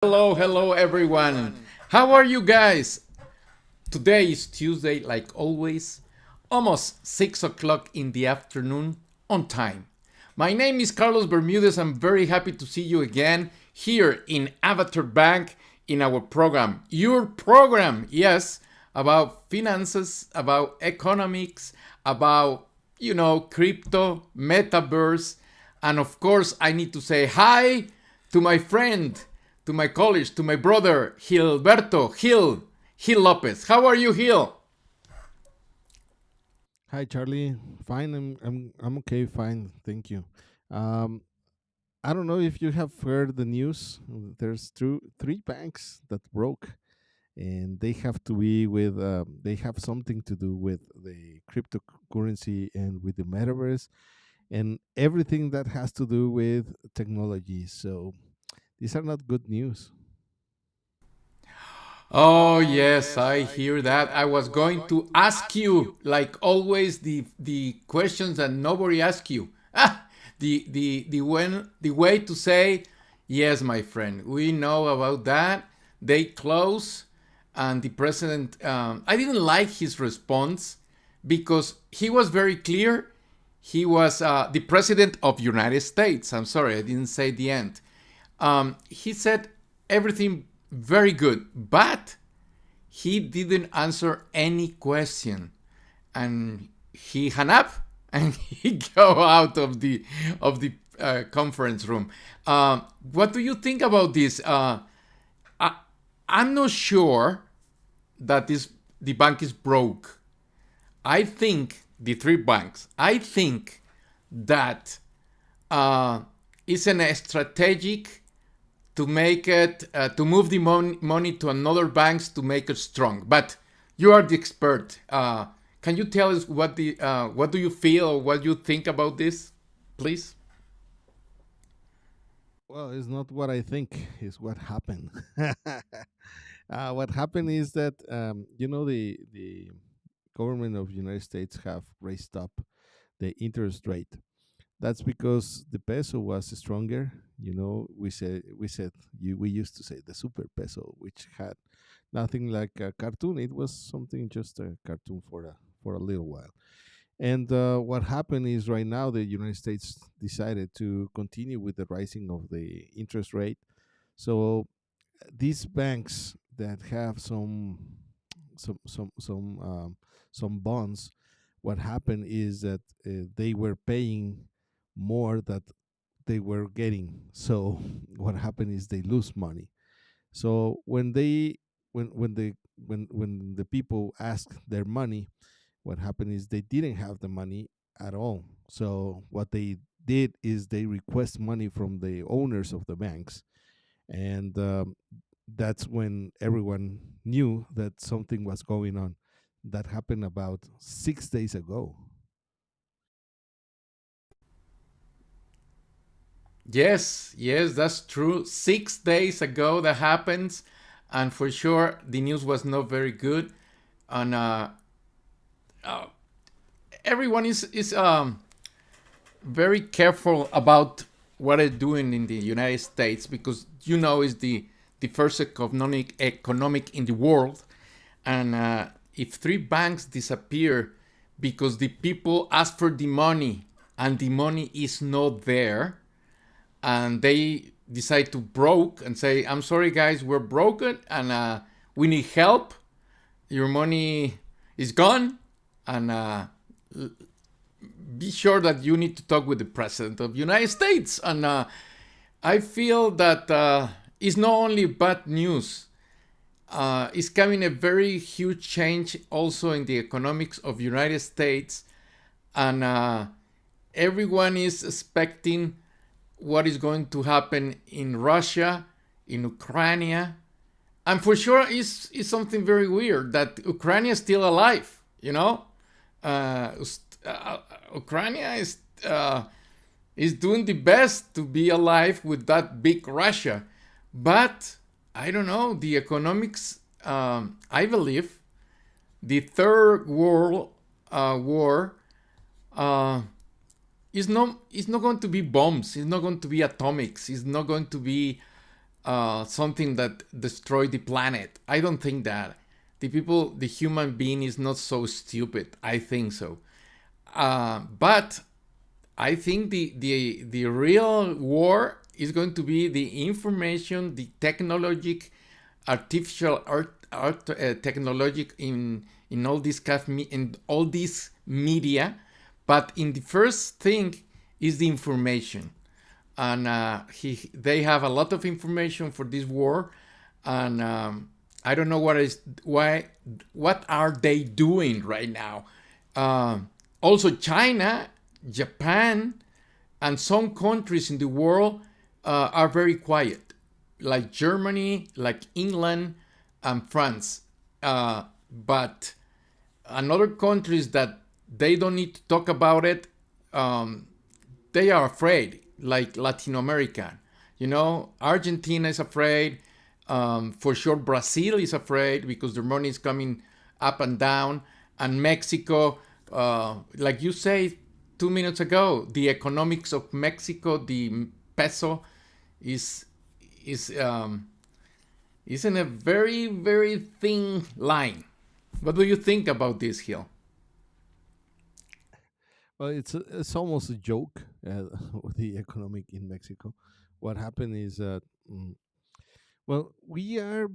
Hello, hello everyone. How are you guys? Today is Tuesday, like always, almost 6 o'clock in the afternoon on time. My name is Carlos Bermudez. I'm very happy to see you again here in Avatar Bank in our program. Your program, yes, about finances, about economics, about, crypto, metaverse. And of course, I need to say hi to my friend, to my college, to my brother, Gilberto, Gil Lopez. How are you, Gil? Hi, Charlie. Fine. I'm okay. Fine. Thank you. Um, I don't know if you have heard the news. There's three banks that broke, and they have to be with. They have something to do with the cryptocurrency and with the metaverse and everything that has to do with technology. So these are not good news. Oh, yes, I hear that. I was going to ask you, like always, the questions that nobody asks you. The way to say, yes, my friend, we know about that. They close, and the president. I didn't like his response because he was very clear. He was the president of United States. I'm sorry, I didn't say the end. He said everything very good, but he didn't answer any question, and he hung up and he go out of the conference room. What do you think about this? I, I'm not sure that the bank is broke. I think the three banks. I think that it's an strategic to make it to move the money to another banks to make it strong. But you are the expert. Can you tell us what do you feel or what you think about this, please? Well, it's not what I think. It's what happened. What happened is that the government of United States have raised up the interest rate. That's because the peso was stronger. We used to say the super peso, which had nothing like a cartoon. It was something just a cartoon for a little while. And what happened is right now the United States decided to continue with the rising of the interest rate. So these banks that have some some some um, some bonds, what happened is that they were paying more that they were getting. So what happened is they lose money. So when the people ask their money, what happened is they didn't have the money at all. So what they did is they request money from the owners of the banks, and that's when everyone knew that something was going on. That happened about 6 days ago. Yes, yes, that's true. 6 days ago that happens, and for sure the news was not very good. And everyone is very careful about what they're doing in the United States because it's the first economic in the world, and if three banks disappear because the people ask for the money and the money is not there, and they decide to broke and say, "I'm sorry, guys, we're broken and we need help. Your money is gone," and be sure that you need to talk with the president of the United States. And I feel that it's not only bad news. It's coming a very huge change also in the economics of the United States, and everyone is expecting what is going to happen in Russia, in Ukraine, and for sure it's something very weird that Ukraine is still alive. Uh, Ukraine is doing the best to be alive with that big Russia, but I don't know the economics. I believe the third world war uh, is not going to be bombs. It's not going to be atomics. It's not going to be something that destroyed the planet. I don't think that. The human being is not so stupid. I think so. But I think the real war is going to be the information, the technologic, artificial technologic in all this in all this media. But in the first thing is the information, and they have a lot of information for this war, and I don't know what are they doing right now. Also, China, Japan, and some countries in the world are very quiet, like Germany, like England, and France. But another countries that they don't need to talk about it, um, they are afraid, like Latin America. Argentina is afraid. For sure, Brazil is afraid because their money is coming up and down. And Mexico, like you said 2 minutes ago, the economics of Mexico, the peso, is is um, is in a very very thin line. What do you think about this, Hill? Well, it's almost a joke, with the economic in Mexico. What happened is that, well, we are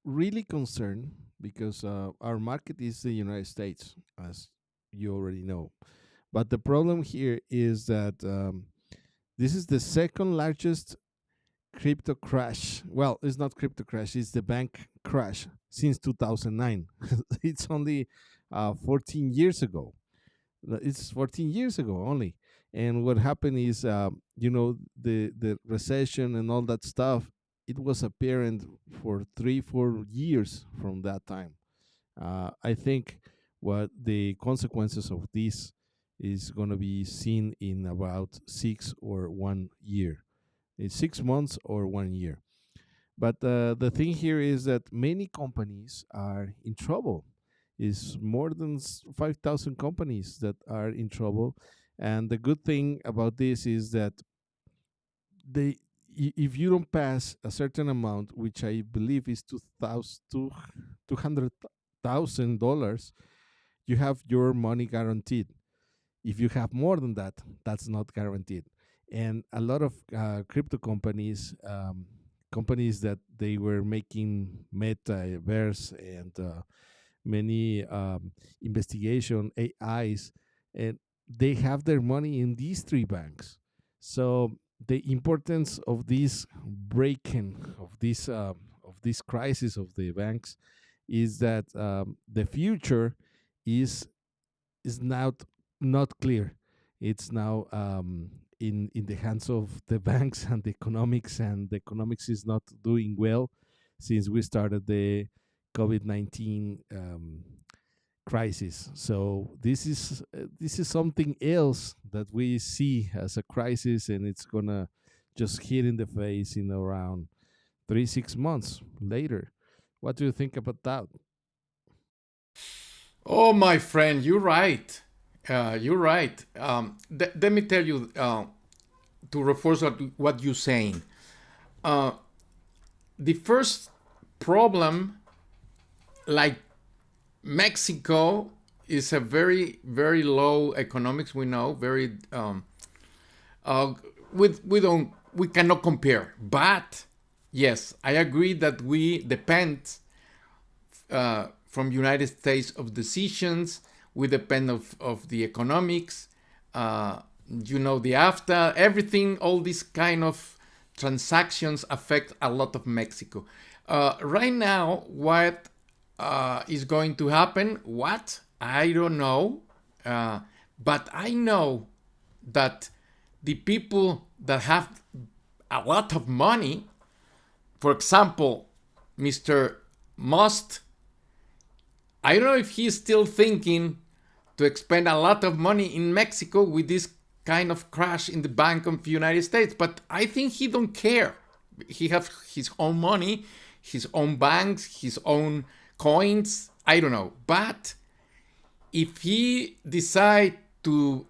really concerned because our market is the United States, as you already know. But the problem here is that, this is the second largest crypto crash. Well, it's not crypto crash; it's the bank crash since 2009. It's only 14 years ago. It's 14 years ago only. And what happened is, the recession and all that stuff. It was apparent for 3 4 years from that time. I think what the consequences of this is going to be seen in about 6 or 1 year. It's 6 months or 1 year. But the thing here is that many companies are in trouble. Is more than 5,000 companies that are in trouble. And the good thing about this is that they, if you don't pass a certain amount, which I believe is $200,000, you have your money guaranteed. If you have more than that, that's not guaranteed. And a lot of crypto companies, companies that they were making metaverse and many investigation AIs, and they have their money in these three banks. So the importance of this breaking of this crisis of the banks is that, the future is not clear. It's now, in the hands of the banks and the economics is not doing well since we started the COVID-19 crisis. So this is something else that we see as a crisis, and it's gonna just hit in the face in around 3 6 months later. What do you think about that? Oh, my friend, you're right. You're right. Let me tell you, to reinforce what you're saying. Uh, the first problem, like Mexico, is a very very low economics. We know very. Uh, we cannot compare. But yes, I agree that we depend from United States of decisions. We depend of the economics. The AFTA, everything, all these kind of transactions affect a lot of Mexico. Right now, what is going to happen? What? I don't know. But I know that the people that have a lot of money, for example, Mr. Must, I don't know if he's still thinking to expend a lot of money in Mexico with this kind of crash in the Bank of the United States, but I think he don't care. He has his own money, his own banks, his own coins. I don't know, but if he decide to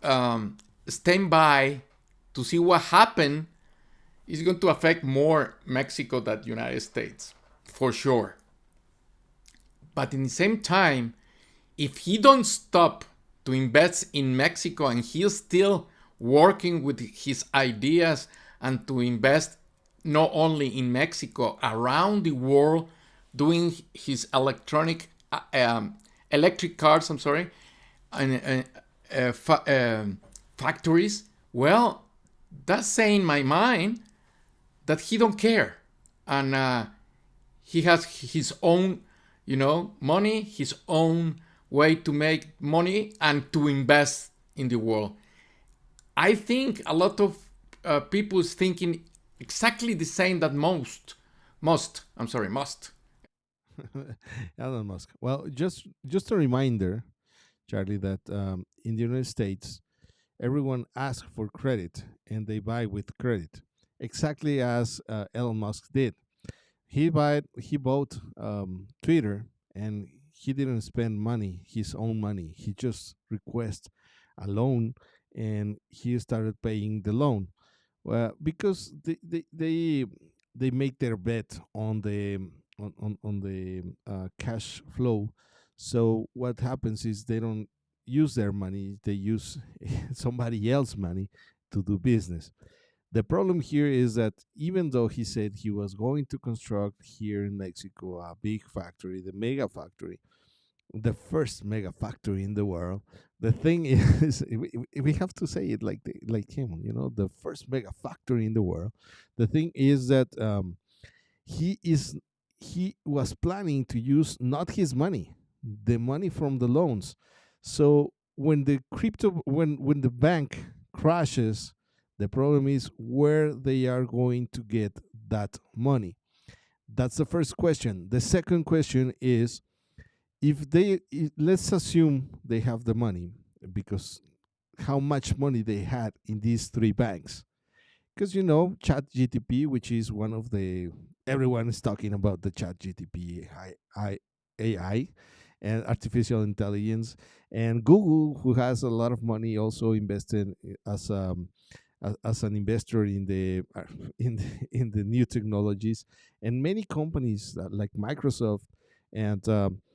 stand by to see what happened, is going to affect more Mexico than United States, for sure. But in the same time, if he don't stop to invest in Mexico and he's still working with his ideas and to invest not only in Mexico, around the world, doing his electric cars, I'm sorry, and factories, well, that's saying in my mind that he don't care. And he has his own, money, his own way to make money and to invest in the world. I think a lot of people is thinking exactly the same that must. Elon Musk. Well, just a reminder, Charlie, that in the United States, everyone asks for credit and they buy with credit, exactly as Elon Musk did. He bought Twitter, and he didn't spend money, his own money. He just request a loan, and he started paying the loan. Well, because they make their bet on the cash flow. So what happens is they don't use their money; they use somebody else's money to do business. The problem here is that even though he said he was going to construct here in Mexico a big factory, the mega factory, the first mega factory in the world, the thing is, we have to say it like him, the first mega factory in the world. The thing is that he is he was planning to use not his money, the money from the loans. So when the bank crashes, the problem is where they are going to get that money. That's the first question. The second question is, let's assume they have the money, because how much money they had in these three banks. Because chat gtp, which is one of the everyone is talking about the chat gtp ai and artificial intelligence, and Google, who has a lot of money, also invested as an investor in the in the new technologies. And many companies like Microsoft and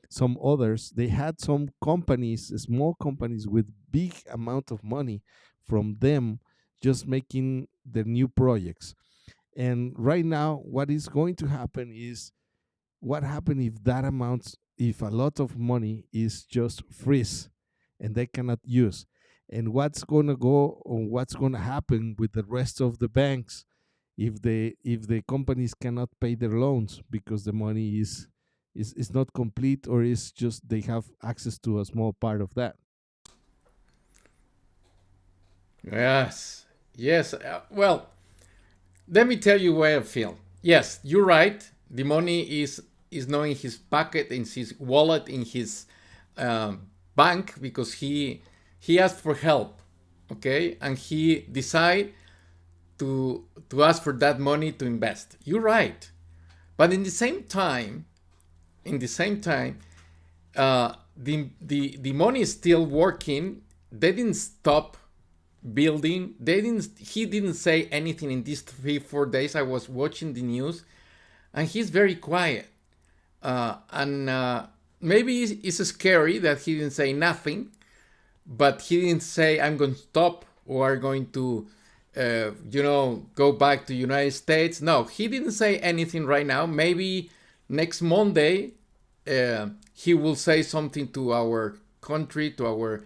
some others, they had some companies, small companies with big amount of money from them, just making their new projects. And right now, what is going to happen is, what happen if that amount, if a lot of money is just freeze and they cannot use, and what's going to happen with the rest of the banks if the companies cannot pay their loans because the money is not complete, or is just they have access to a small part of that. Yes, yes. Well, let me tell you where I feel. Yes, you're right. The money is not in his pocket, in his wallet, in his bank, because he asked for help, okay, and he decide to ask for that money to invest. You're right, but in the same time, the money is still working. They didn't stop building. He didn't say anything in these 3 4 days. I was watching the news, and he's very quiet. And maybe it's scary that he didn't say nothing, but he didn't say I'm going to stop or going to, go back to United States. No, he didn't say anything right now. Maybe next Monday he will say something to our country, to our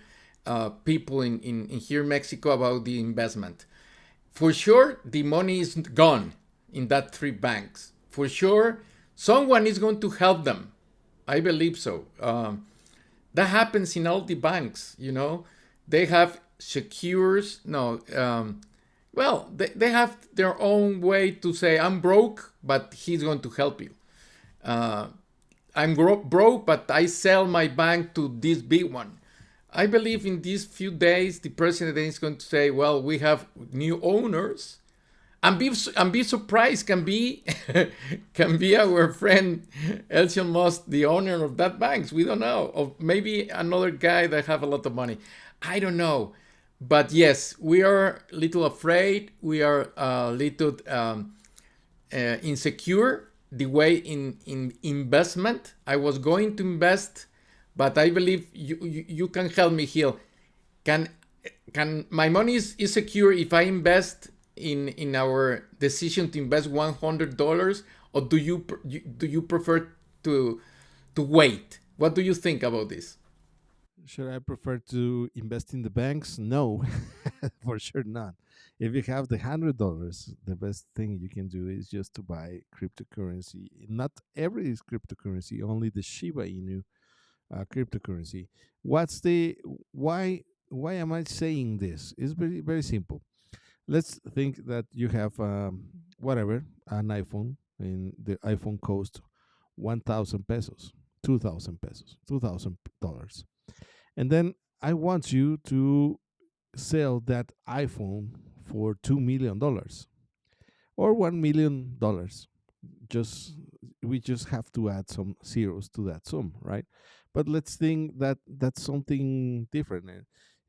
people in here in Mexico about the investment. For sure, the money is gone in that three banks. For sure, someone is going to help them. I believe so. That happens in all the banks. They have secures. No, well, they have their own way to say I'm broke, but he's going to help you. I'm broke, but I sell my bank to this big one. I believe in these few days the president is going to say, "Well, we have new owners," and be surprised. Can be can be our friend Elon Musk the owner of that banks. We don't know. Or maybe another guy that have a lot of money. I don't know, But yes, we are a little afraid. We are a little insecure the way in investment. I was going to invest, but I believe you can help me here. Can can my money is secure if I invest in our decision to invest $100, or do you prefer to wait? What do you think about this? Should I prefer to invest in the banks? No, for sure not. If you have the $100, the best thing you can do is just to buy cryptocurrency. Not every is cryptocurrency, only the Shiba Inu cryptocurrency. What's the why? Why am I saying this? It's very simple. Let's think that you have whatever an iPhone, and the iPhone costs 1,000 pesos, 2,000 pesos, $2,000, and then I want you to sell that iPhone for $2 million or $1 million. Just we just have to add some zeros to that sum, right? But let's think that that's something different.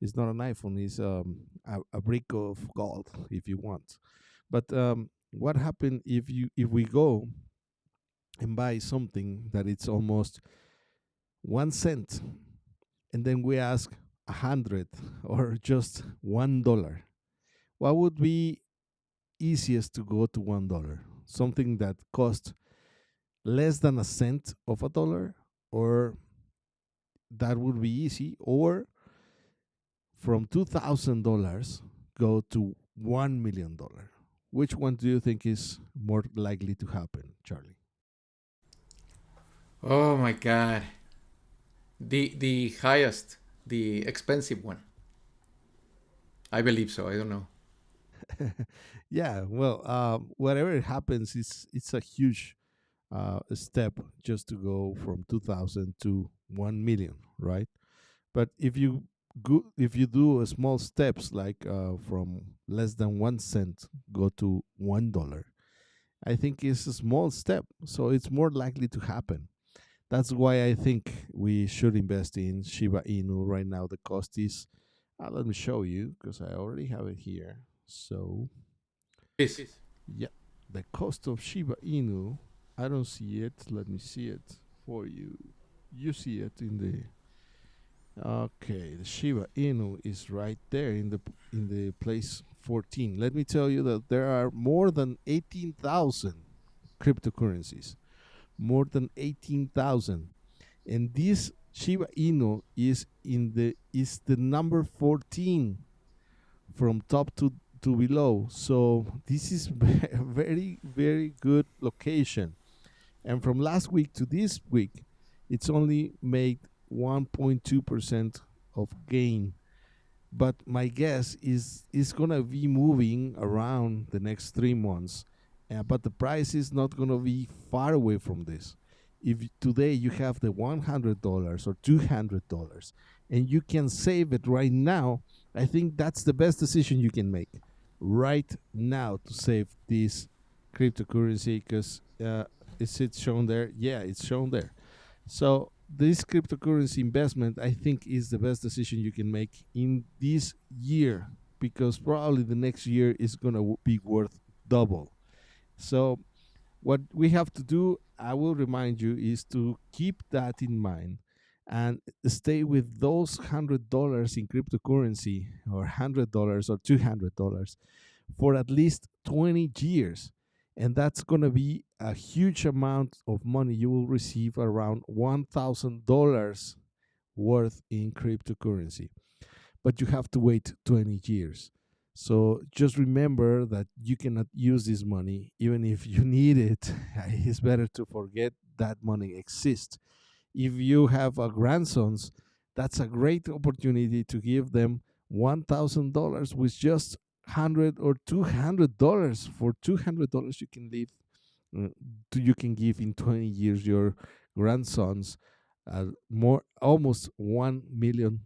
It's not an iPhone; it's a brick of gold, if you want. But what happened if we go and buy something that it's almost 1 cent, and then we ask 100 or just $1? What would be easiest to go to $1? Something that costs less than a cent of a dollar, or that would be easy, or from $2,000 go to $1 million. Which one do you think is more likely to happen, Charlie? Oh my god. The highest, the expensive one. I believe so. I don't know. Yeah, well, whatever happens, it's a huge step just to go from 2,000 to 1 million, right? But if you do small steps like from less than 1 cent go to $1, I think it's a small step, so it's more likely to happen. That's why I think we should invest in Shiba Inu right now. The cost is, let me show you because I already have it here. So Please. yeah, the cost of Shiba Inu. I don't see it. Let me see it for you. You see it in the. Okay, the Shiba Inu is right there in the place 14. Let me tell you that there are more than 18,000 cryptocurrencies. More than 18,000, and this Shiba Inu is the number 14 from top to below. So this is very good location. And from last week to this week, it's only made 1.2% of gain. But my guess is it's gonna be moving around the next 3 months, but the price is not gonna be far away from this. If today you have the $100 or $200 and you can save it right now, I think that's the best decision you can make right now to save this cryptocurrency. Because is it shown there? Yeah, it's shown there. So this cryptocurrency investment, I think, is the best decision you can make in this year, because probably the next year is gonna be worth double. So what we have to do, I will remind you, is to keep that in mind and stay with those $100 in cryptocurrency, or $100 or $200, for at least 20 years. And that's going to be a huge amount of money. You will receive around $1,000 worth in cryptocurrency, but you have to wait 20 years. So just remember that you cannot use this money even if you need it. It's better to forget that money exists. If you have grandsons, that's a great opportunity to give them $1,000 with just 100 or $200. For $200, you can live. You can give in 20 years your grandsons more almost $1 million.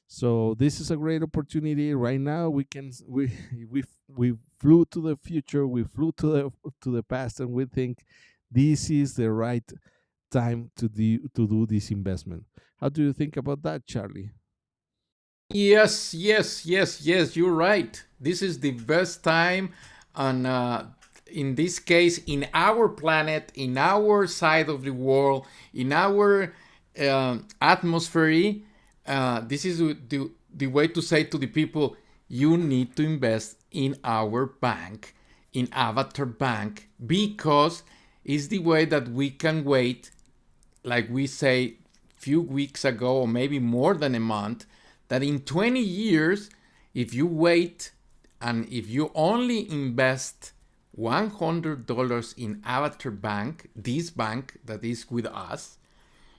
So this is a great opportunity right now. We flew to the future, we flew to the past, and we think this is the right time to do this investment. How do you think about that, Charlie? Yes, yes, yes, yes, you're right. This is the best time. And in this case, in our planet, in our side of the world, in our atmosphere, this is the way to say to the people, you need to invest in our bank, in Avatar Bank, because it's the way that we can wait, like we say few weeks ago, or maybe more than a month, that in 20 years, if you wait and if you only invest $100 in Avatar Bank, this bank that is with us,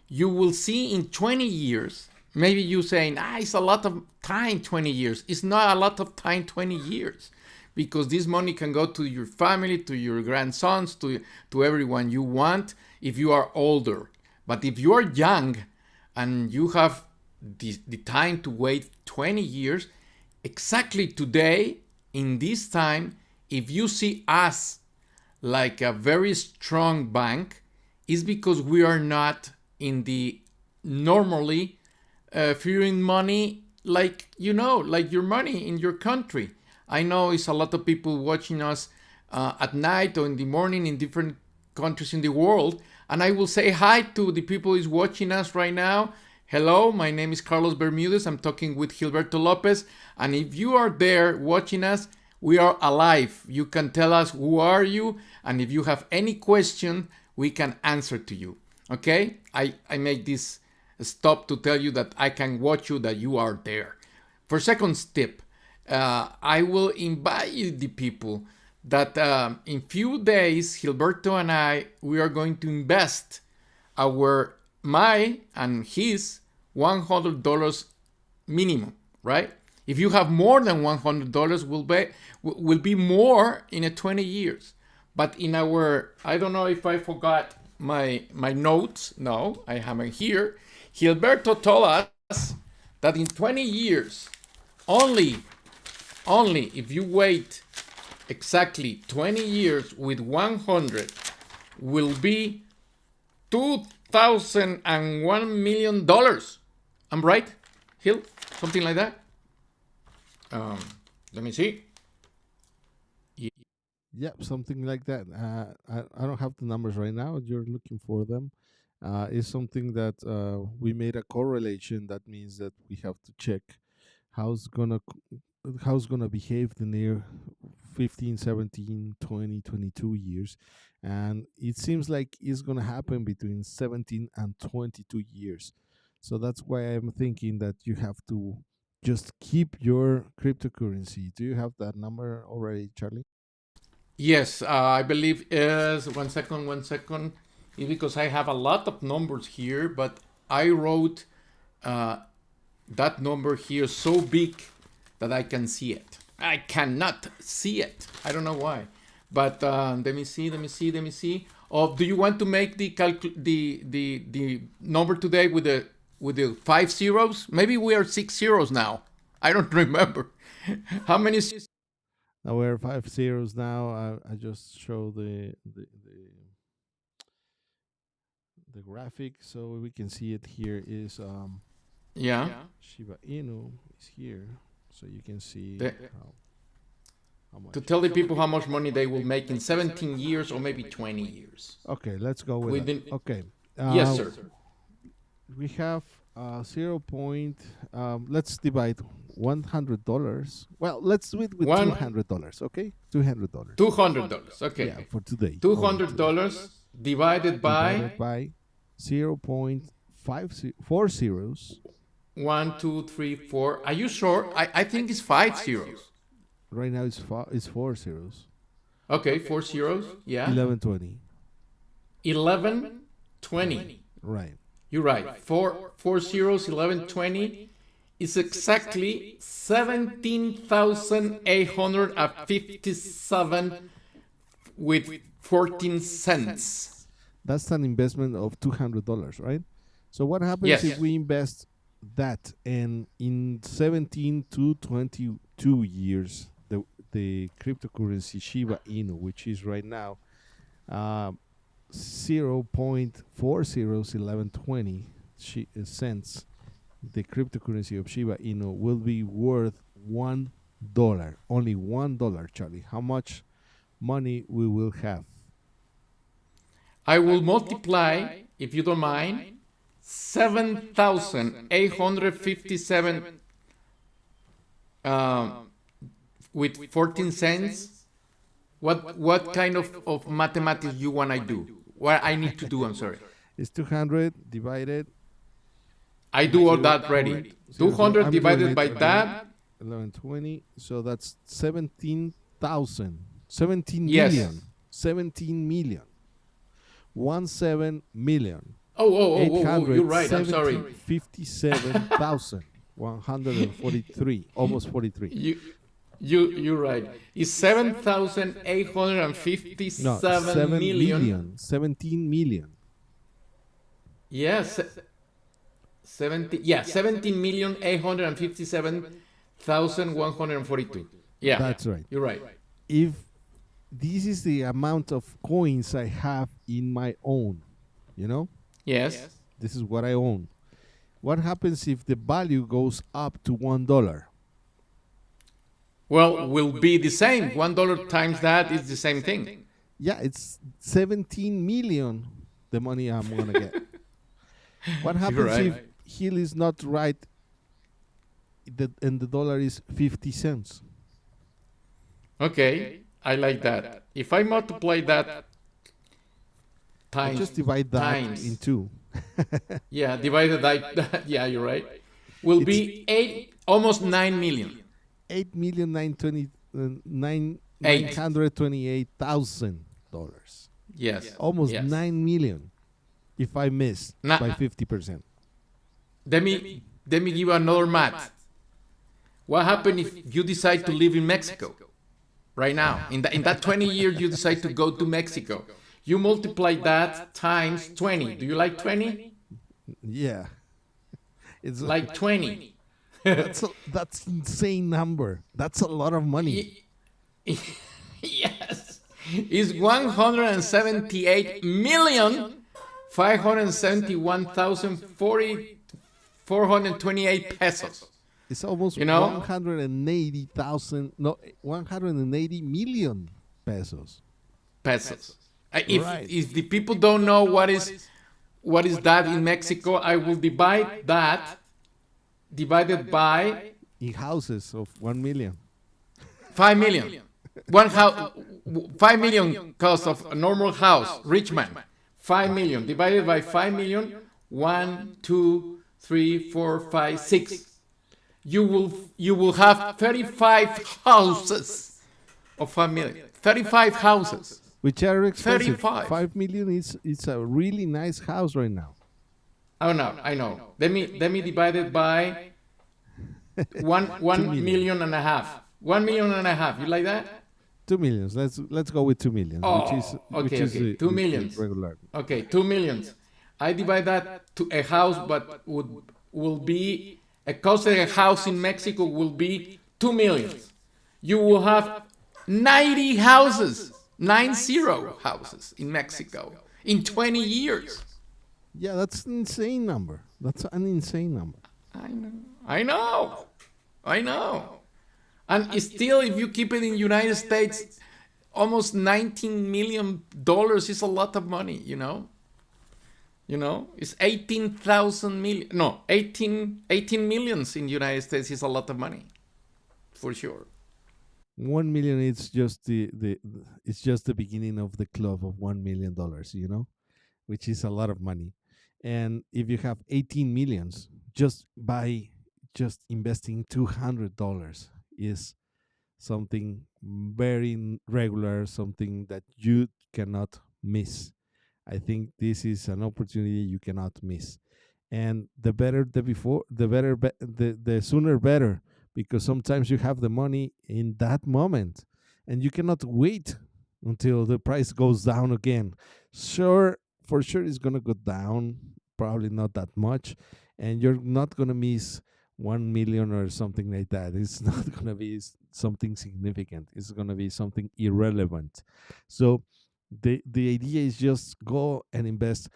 you will see in 20 years, maybe you saying, it's a lot of time, 20 years. It's not a lot of time, 20 years, because this money can go to your family, to your grandsons, to everyone you want if you are older. But if you are young and you have the time to wait 20 years, exactly today, in this time, if you see us like a very strong bank, is because we are not in the normally fearing money, like like your money in your country. I know it's a lot of people watching us at night or in the morning in different countries in the world, and I will say hi to the people who is watching us right now. Hello, my name is Carlos Bermudez. I'm talking with Gilberto Lopez, and if you are there watching us, we are alive. You can tell us who are you, and if you have any question, we can answer to you. Okay? I make this stop to tell you that I can watch you, that you are there. For second step, I will invite you, the people, that in few days, Gilberto and I, we are going to invest my and his $100 minimum, right? If you have more than $100, will be more in a 20 years. But in our, I don't know if I forgot my notes. No, I have it here. Gilberto told us that in 20 years, only only if you wait exactly 20 years with 100, will be $2,001 million. I'm right, Hill? Something like that? Um, Let me see. Yep, something like that. I don't have the numbers right now. You're looking for them. It's something that we made a correlation. That means that we have to check how's gonna how's gonna behave the near 15, 17, 20, 22 years, and it seems like it's gonna happen between 17 and 22 years. So that's why I'm thinking that you have to just keep your cryptocurrency. Do you have that number already, Charlie? Yes, I believe is 1 second, 1 second. It's because I have a lot of numbers here, but I wrote uh, that number here so big that I can see it. I cannot see it. I don't know why. But let me see, let me see, let me see. Oh, do you want to make the number today with the 5 zeros? Maybe we are 6 zeros now. I don't remember. How many? Now we're 5 zeros now. I just show the graphic so we can see it here. Is Yeah. Shiba Inu is here, so you can see The, how to much. tell the people how much money they will make in 17 years or maybe 20 years. Okay, let's go with that. Within, Okay, yes, sir. we have 0. Let's divide $100. Well, let's do it with One $200. Okay, $200. $200. Okay. Yeah, for today. two Only hundred today. dollars divided Divided by by 0.4 zeros. 1, 2, 3, 4. Are you sure? I think it's 5 zeros. Right now it's 4 zeros. Okay, 4 zeros. Yeah. 1120. 1120. Right. You're right. Four zeros. 1120 is exactly 17,857 with 14 cents. That's an investment of $200, right? So what happens Yes. if we invest that, and in 17 to 22 years, the cryptocurrency Shiba Inu, which is right now 0.401120 cents, the cryptocurrency of Shiba Inu will be worth $1, only $1, Charlie, how much money we will have? I will multiply, if you don't mind, 7,857 um, with 14 cents. What kind of mathematics you want I do? What I need to do? I'm sorry. It's 200 divided I do all that ready. 0.00. 200 I'm doing divided it by again. that. 1120. So that's 17,000. 17 Yes. million. 17 million. 17 million. You're right. I'm sorry. 857,143. Almost 43. You're right. It's seven thousand eight hundred and No, fifty-seven 7 million. million. 17 million. Yes, 17,857,142. Yeah, That's right. you're right. If this is the amount of coins I have in my own, you know, Yes. this is what I own. What happens if the value goes up to $1? Well, will be the same. $1 times that is the same thing. Yeah, it's 17 million the money I'm gonna get. What happens right. if Hill is not right and the dollar is 50 cents? Okay, I like that. If I multiply that I times just divide that times, in two. yeah, divided by that, yeah, you're right. Will be almost 9 million. 8,928,000 8. $928,000. Yes. Almost Yes. 9 million if I miss Now, by 50%. let me give you another math. What happens if you decide to live in Mexico right now? In that 20 years, you decide to go to Mexico. You multiply that times 20. Do you like 20? Yeah. It's Like 20. that's insane number. That's a lot of money. Yes. It's 178 million 571,428 pesos. It's almost You know? 180,000, no, 180 million pesos. Pesos. Right. If the people don't know what is that in Mexico, I will divide that divided by In houses of 1 million. 5 million. One house, 5 million cost of a normal house, rich man. 5 million divided by 5 million. 1, 2, 3, 4, 5, 6. You will have 35 houses of 5 million. 35 houses. Which are expensive. 35. 5 million is a really nice house right now. Oh no, I know. Let me divide it by one million and a half. 1 million and a half. You like that? 2 millions. Let's go with 2 million, which is okay. the, 2 the millions. regular. Okay, 2 millions. I divide that to a house, but will be a cost of a house in Mexico will be 2 millions. You will have 90 houses, 90 houses in Mexico in 20 years. Yeah, that's an insane number. That's an insane number. I know. And still, if you keep it in United States, almost $19 million is a lot of money, you know? It's 18,000 million. No, 18 millions in United States is a lot of money, for sure. 1 million is just it's just the beginning of the club of $1 million, which is a lot of money. And if you have 18 millions, just investing $200 is something very regular, something that you cannot miss. I think this is an opportunity you cannot miss. And the better the before, the better, the sooner better, because sometimes you have the money in that moment and you cannot wait until the price goes down again. Sure, for sure it's going to go down, probably not that much, and you're not going to miss 1 million or something like that. It's not going to be something significant. It's going to be something irrelevant. So the idea is just go and invest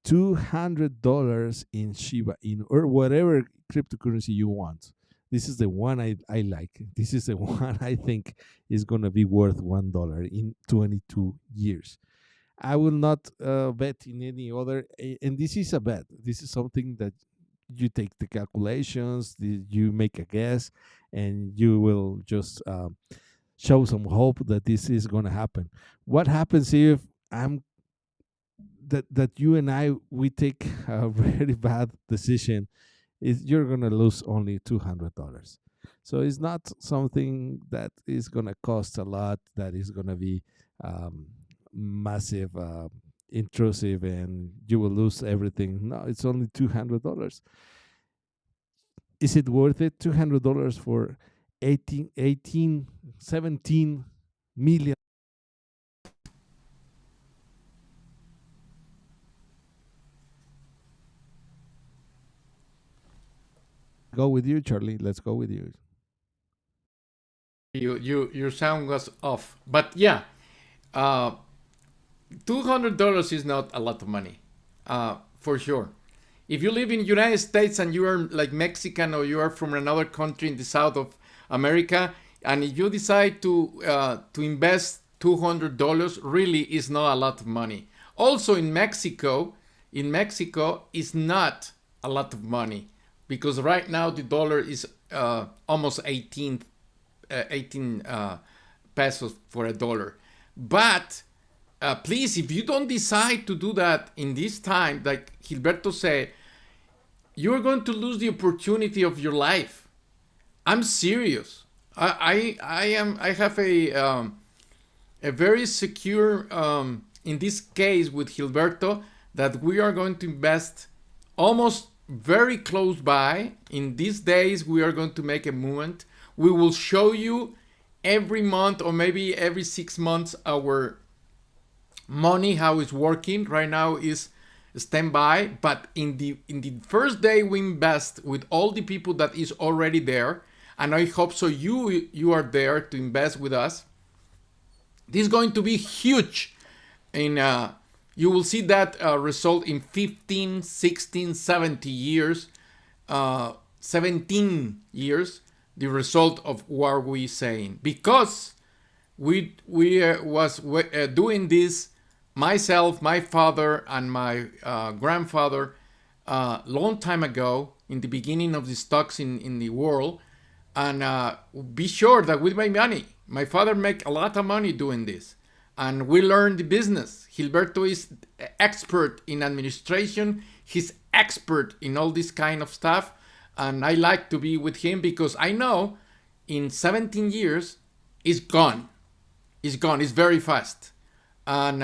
$200 in Shiba Inu or whatever cryptocurrency you want. This is the one I like. This is the one I think is going to be worth $1 in 22 years. I will not bet in any other, and this is a bet. This is something that you take the calculations, you make a guess, and you will just show some hope that this is going to happen. What happens if I'm that you and I we take a very bad decision? Is you're going to lose only $200. So it's not something that is going to cost a lot, that is going to be um, massive, intrusive, and you will lose everything. No, it's only $200. Is it worth it? $200 for 17 million. Go with you, Charlie. Let's go with you. Your sound was off, but yeah, uh, $200 is not a lot of money, for sure. If you live in United States and you are like Mexican or you are from another country in the south of America, and if you decide to invest $200, really is not a lot of money. Also in Mexico is not a lot of money because right now the dollar is almost 18 pesos for a dollar. But please, if you don't decide to do that in this time, like Gilberto said, you're going to lose the opportunity of your life. I'm serious. I have a very secure in this case with Gilberto that we are going to invest almost very close by. In these days, we are going to make a movement. We will show you every month or maybe every 6 months our money how it's working. Right now is standby, but in the first day we invest with all the people that is already there, and I hope so you are there to invest with us. This is going to be huge. In You will see that result in 15, 16, 17 years, 17 years, the result of what we saying, because we was doing this, myself, my father, and my grandfather, long time ago in the beginning of the stocks in the world, and be sure that we make money. My father make a lot of money doing this, and we learned the business. Gilberto is expert in administration. He's expert in all this kind of stuff, and I like to be with him because I know in 17 years it's gone. It's gone. It's very fast, and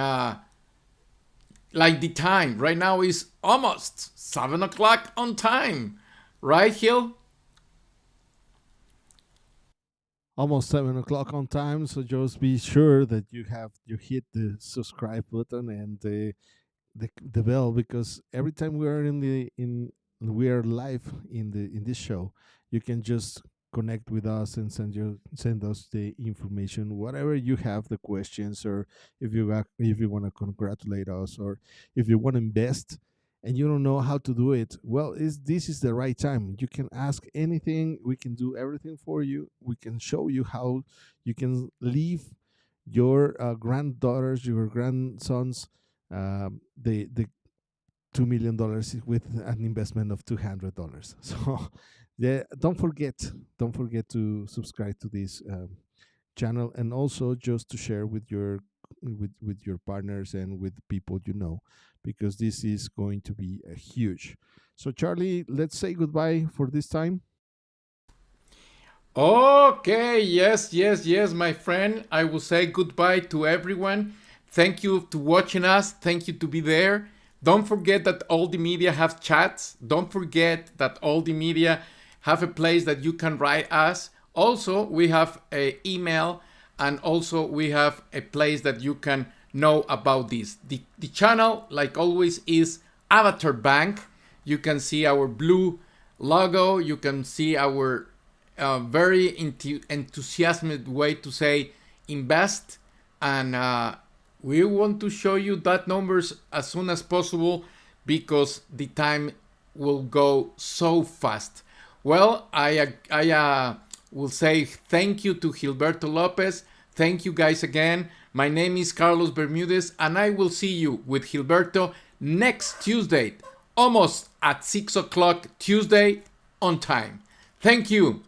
like the time right now is almost 7 o'clock on time, right, Hill? Almost 7 o'clock on time. So just be sure that you hit the subscribe button and the bell, because every time we are in we are live in this show, you can just connect with us and send us the information, whatever you have, the questions, or if you want to congratulate us, or if you want to invest and you don't know how to do it. Well, this is the right time. You can ask anything. We can do everything for you. We can show you how you can leave your granddaughters, your grandsons, the $2 million with an investment of $200. So, yeah, don't forget to subscribe to this channel, and also just to share with your partners and with people you know, because this is going to be a huge. So, Charlie, let's say goodbye for this time. Okay, yes, yes, yes, my friend. I will say goodbye to everyone. Thank you to watching us. Thank you to be there. Don't forget that all the media have chats. Don't forget that all the media have a place that you can write us. Also, we have a email, and also we have a place that you can know about this. The channel, like always, is Avatar Bank. You can see our blue logo. You can see our very enthusiastic way to say invest, and we want to show you that numbers as soon as possible, because the time will go so fast. Well, I will say thank you to Gilberto Lopez. Thank you guys again. My name is Carlos Bermudez, and I will see you with Gilberto next Tuesday, almost at 6 o'clock Tuesday on time. Thank you.